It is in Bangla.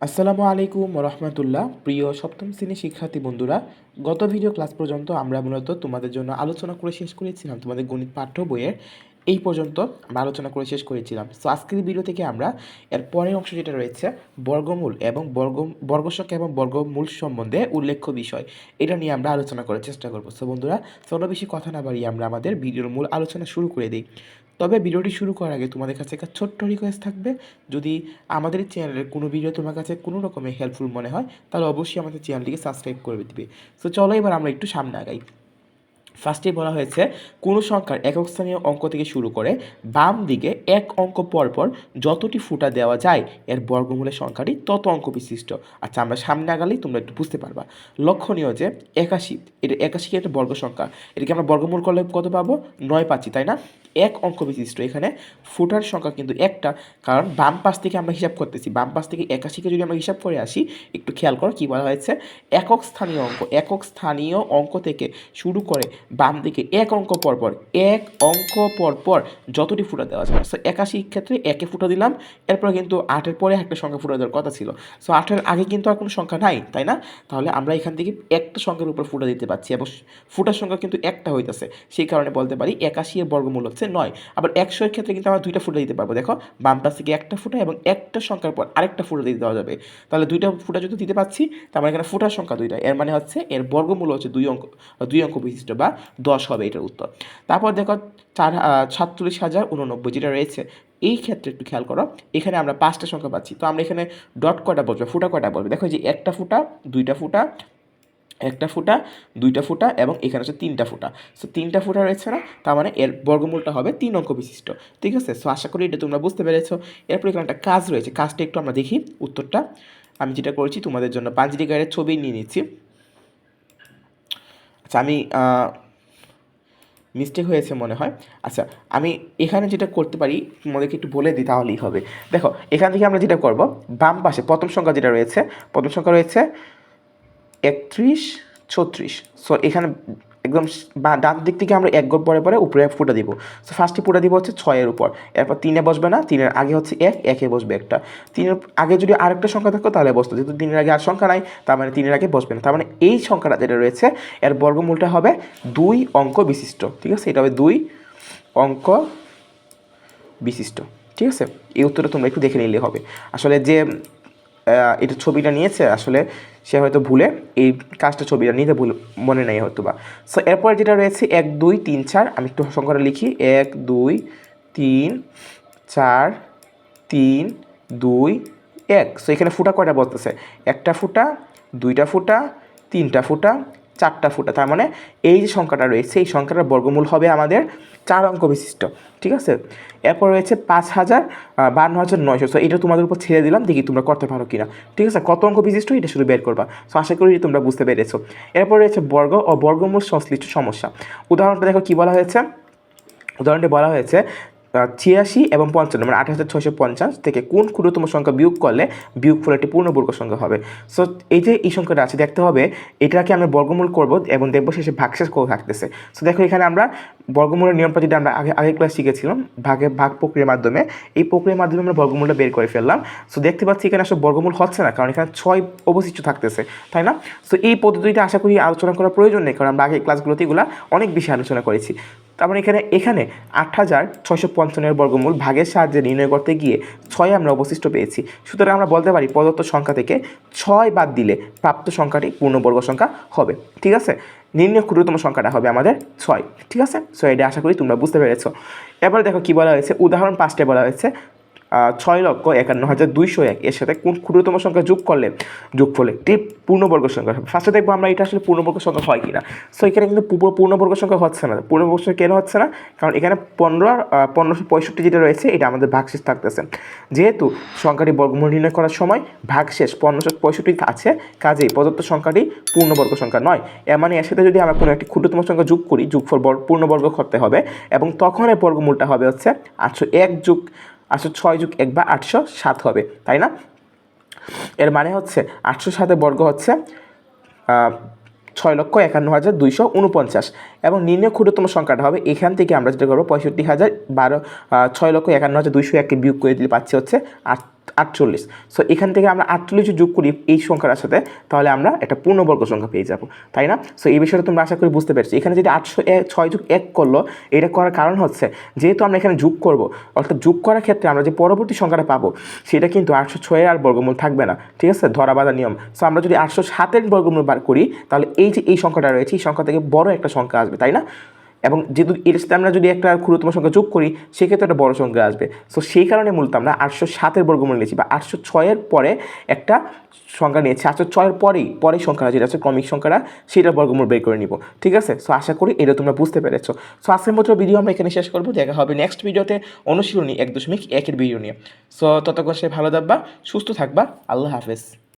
আসসালামু আলাইকুম রহমতুল্লাহ। প্রিয় সপ্তম শ্রেণীর শিক্ষার্থী বন্ধুরা, গত ভিডিও ক্লাস পর্যন্ত আমরা মূলত তোমাদের জন্য আলোচনা করে শেষ করেছিলাম তোমাদের গণিত পাঠ্য বইয়ের এই পর্যন্ত আমরা আলোচনা করে শেষ করেছিলাম। সো আজকের ভিডিও থেকে আমরা এর পরের অংশ যেটা রয়েছে বর্গমূল এবং বর্গসংখ্যা এবং বর্গমূল সম্বন্ধে উল্লেখ্য বিষয়, এটা নিয়ে আমরা আলোচনা করার চেষ্টা করবো। সো বন্ধুরা, চলো বেশি কথা না বাড়িয়ে আমরা আমাদের ভিডিওর মূল আলোচনা শুরু করে দিই। তবে ভিডিওটি শুরু করার আগে তোমাদের কাছে একটা ছোট্ট রিকোয়েস্ট থাকবে, যদি আমাদের চ্যানেলের কোনো ভিডিও তোমার কাছে কোনো রকমের হেল্পফুল মনে হয় তাহলে অবশ্যই আমাদের চ্যানেলটিকে সাবস্ক্রাইব করে দিবে। সো চলো এবার আমরা একটু সামনে আগাই। ফার্স্টে বলা হয়েছে কোনো সংখ্যার একক স্থানীয় অঙ্ক থেকে শুরু করে বাম দিকে এক অঙ্ক পরপর যতটি ফুটা দেওয়া যায় এর বর্গমূলের সংখ্যাটি তত অঙ্ক বিশিষ্ট। আচ্ছা, আমরা সামনে আগালেই তোমরা একটু বুঝতে পারবা। লক্ষণীয় যে 81, এটা 81 একটা বর্গ সংখ্যা, এটাকে আমরা বর্গমূল করলে কত পাবো? 9 পাচ্ছি, তাই না? এক অঙ্ক বিশিষ্ট, এখানে ফুটার সংখ্যা কিন্তু একটা, কারণ বাম পাশ থেকে আমরা হিসাব করতেছি। বাম পাশ থেকে 81কে যদি আমরা হিসাব করে আসি, একটু খেয়াল করো কী বলা হয়েছে। একক স্থানীয় অঙ্ক থেকে শুরু করে বাম দিকে এক অঙ্ক পরপর যতটি ফুটা দেওয়া যায়। সো 81 ক্ষেত্রে একে ফুটা দিলাম, এরপরে কিন্তু 8-এর পরে একটা সংখ্যা ফুটা দেওয়ার কথা ছিল। সো 8-এর আগে কিন্তু আর কোনো সংখ্যা নাই, তাই না? তাহলে আমরা এখান থেকে একটা সংখ্যার উপর ফুটা দিতে পারছি এবং ফুটার সংখ্যা কিন্তু একটা হইতেছে, সেই কারণে বলতে পারি 81-এর বর্গমূল হচ্ছে 9। আবার 100-এর ক্ষেত্রে কিন্তু আমরা দুইটা ফুটা দিতে পারবো। দেখো, বাম পাশ থেকে একটা ফুটা এবং একটা সংখ্যার পর আরেকটা ফুটা দিতে দেওয়া যাবে। তাহলে দুইটা ফুটা যদি দিতে পারছি, তার মানে এখানে ফুটার সংখ্যা দুইটা, এর মানে হচ্ছে এর বর্গমূল হচ্ছে দুই অঙ্ক বিশিষ্ট বা 10 হবে এটার উত্তর। তারপর দেখো 47,089 যেটা রয়েছে, এই ক্ষেত্রে একটু খেয়াল করো, এখানে আমরা 5টা সংখ্যা পাচ্ছি। তো আমরা এখানে ডট কয়টা বলবো, ফুটা কয়টা বলবো? দেখো যে একটা ফুটা, দুইটা ফুটা, একটা ফুটা, দুইটা ফুটা এবং এখানে হচ্ছে 3টা ফুটা। সো 3টা ফুটা রয়েছে না, তার মানে এর বর্গমূলটা হবে 3 অঙ্ক বিশিষ্ট। ঠিক আছে? সো আশা করি এটা তোমরা বুঝতে পেরেছো। এরপর এখানে একটা কাজ রয়েছে, কাজটা একটু আমরা দেখি। উত্তরটা আমি যেটা করেছি তোমাদের জন্য পাঁচটি গায়ের ছবি নিয়ে নিচ্ছি। আচ্ছা, আমি মিস্টেক হয়েছে মনে হয়। আচ্ছা, আমি এখানে যেটা করতে পারি তোমাদেরকে একটু বলে দিই, তাহলেই হবে। দেখো, এখান থেকে আমরা যেটা করব, বাম পাশে প্রথম সংখ্যা যেটা রয়েছে, প্রথম সংখ্যা রয়েছে 31, 36। সো এখানে একদম ডান দিক থেকে আমরা এক ঘর পরে উপরে ফুটা দিব। সো ফার্স্টে ফুটা দিব হচ্ছে 6-এর উপর, এরপর 3-এ বসবে না, 3-এর আগে হচ্ছে 1, 1-এ বসবে একটা। 3-এর আগে যদি আরেকটা সংখ্যা থাকতো তাহলে বসতো, যেহেতু 3-এর আগে আর সংখ্যা নাই, তার মানে 3-এর আগে বসবে না। তার মানে এই সংখ্যাটা যেটা রয়েছে এর বর্গমূলটা হবে 2 অঙ্ক বিশিষ্ট। ঠিক আছে? এটা হবে 2 অঙ্ক বিশিষ্ট। ঠিক আছে? এই উত্তরটা তোমরা একটু দেখে নিলে হবে। আসলে যে এটা ছবিটা নিয়েছে, আসলে সে হয়তো ভুলে এই কাজটা ছবিটা নিতে ভুল মনে নেই হয়তো বা। সো এরপরে যেটা রয়েছে 1 2 3 4, আমি একটু সংখ্যাটা লিখি। 1 2 3 4 3 2 1। সো এখানে ফুটা কয়টা বলতেছে? একটা ফুটা, দুইটা ফুটা, তিনটা ফুটা, চারটা ফুটা। তার মানে এই যে সংখ্যাটা রয়েছে এই সংখ্যাটার বর্গমূল হবে আমাদের 4 অঙ্ক বিশিষ্ট। ঠিক আছে? এরপর রয়েছে 52,900। সো এটা তোমাদের উপর ছেড়ে দিলাম, দেখি তোমরা করতে পারো কিনা। ঠিক আছে? কত অঙ্ক বিশিষ্ট এটা শুধু বের করবা। সো আশা করি তোমরা বুঝতে পেরেছো। এরপর রয়েছে বর্গ ও বর্গমূল সংশ্লিষ্ট সমস্যা। উদাহরণটা দেখো কী বলা হয়েছে। উদাহরণটি বলা হয়েছে 86 এবং 55, মানে 28,650 থেকে কোন ক্ষুদ্রতম সংখ্যা বিয়োগ করলে বিয়োগফল একটি পূর্ণবর্গ সংখ্যা হবে। সো এই যে এই সংখ্যাটা আছে, দেখতে হবে এটাকে আমরা বর্গমূল করব এবং দেখবো শেষে ভাগশেষ করে থাকতেছে। সো দেখো এখানে আমরা বর্গমূলের নিয়মটা যেটা আমরা আগে ক্লাস শিখেছিলাম, ভাগ প্রক্রিয়ার মাধ্যমে, এই প্রক্রিয়ার মাধ্যমে আমরা বর্গমূলটা বের করে ফেললাম। সো দেখতে পাচ্ছি এখানে আসলে বর্গমূল হচ্ছে না, কারণ এখানে 6 অবশিষ্ট থাকতেছে, তাই না? সো এই পদ্ধতিটা আশা করি আলোচনা করার প্রয়োজন নেই, কারণ আমরা আগে ক্লাসগুলোতে এগুলো অনেক বেশি আলোচনা করেছি। তার মানে এখানে 8,655 বর্গমূল ভাগের সাহায্যে নির্ণয় করতে গিয়ে 6 আমরা অবশিষ্ট পেয়েছি। সুতরাং আমরা বলতে পারি প্রদত্ত সংখ্যা থেকে 6 বাদ দিলে প্রাপ্ত সংখ্যাটি পূর্ণবর্গ সংখ্যা হবে। ঠিক আছে? নির্ণয় ক্ষুদ্রতম সংখ্যাটা হবে আমাদের 6। ঠিক আছে? সো এটা আশা করি তোমরা বুঝতে পেরেছো। এবার দেখো কী বলা হয়েছে। উদাহরণ 5টায় বলা হয়েছে 6,51,201 এর সাথে কোন ক্ষুদ্রতম সংখ্যা যোগ করলে যোগফলে একটি পূর্ণবর্গ সংখ্যা হবে। ফার্স্টে দেখবো আমরা এটা আসলে পূর্ণবর্গ সংখ্যা হয় কিনা। সো এখানে কিন্তু পূর্ণবর্গ সংখ্যা হচ্ছে না। পূর্ণবর্গ সংখ্যা কেন হচ্ছে না? কারণ এখানে 1565 যেটা রয়েছে এটা আমাদের ভাগশেষ থাকতেছে। যেহেতু সংখ্যাটি বর্গমূল নির্ণয় করার সময় ভাগশেষ 1565 আছে, কাজেই প্রদত্ত সংখ্যাটি পূর্ণবর্গ সংখ্যা নয়। এর মানে এর সাথে যদি আমরা কোনো একটি ক্ষুদ্রতম সংখ্যা যোগ করি, যোগফল পূর্ণবর্গ করতে হবে এবং তখন এর বর্গমূলটা হবে হচ্ছে 806 যোগ 1 বা 807 হবে, তাই না? এর মানে হচ্ছে 807 বর্গ হচ্ছে 6,51,249 এবং নির্ণয় ক্ষুদ্রতম সংখ্যাটা হবে, এখান থেকে আমরা যেটা করবো 65,012 6,51,201কে বিয়োগ করে দিলে পাচ্ছি হচ্ছে 48। সো এখান থেকে আমরা 48 যোগ করি এই সংখ্যার সাথে, তাহলে আমরা একটা পূর্ণবর্গ সংখ্যা পেয়ে যাব, তাই না? সো এই বিষয়টা তোমরা আশা করি বুঝতে পেরেছি। এখানে যেটা 806 যোগ 1 করলো, এটা করার কারণ হচ্ছে যেহেতু আমরা এখানে যোগ করব, অর্থাৎ যোগ করার ক্ষেত্রে আমরা যে পরবর্তী সংখ্যাটা পাবো সেটা কিন্তু 806 আর বর্গমূল থাকবে না, ঠিক আছে, ধরা বাঁধা নিয়ম। সো আমরা যদি 807-এর বর্গমূল বার করি, তাহলে এই যে এই সংখ্যাটা রয়েছে এই সংখ্যা থেকে বড় একটা সংখ্যা আসবে, তাই না? এবং যেহেতু এর সাথে আমরা যদি একটা ক্ষুদ্রতম সংখ্যা যোগ করি, সেক্ষেত্রে একটা বড় সংখ্যা আসবে। সো সেই কারণে মূলত আমরা 807-এর বর্গমূল নিয়েছি, বা 806-এর পরে একটা সংখ্যা নিয়েছি, 806-এর পরেই সংখ্যাটা যেটা আছে ক্রমিক সংখ্যাটা, সেটার বর্গমূল বের করে নিব, ঠিক আছে? সো আশা করি এটা তোমরা বুঝতে পেরেছো। সো আজকের মতো ভিডিও আমরা এখানে শেষ করবো। দেখা হবে নেক্সট ভিডিওতে অনুশীলনী 1.1-এর ভিডিও নিয়ে। সো ততক্ষণ সে ভালো থাকবা, সুস্থ থাকবা। আল্লাহ হাফেজ।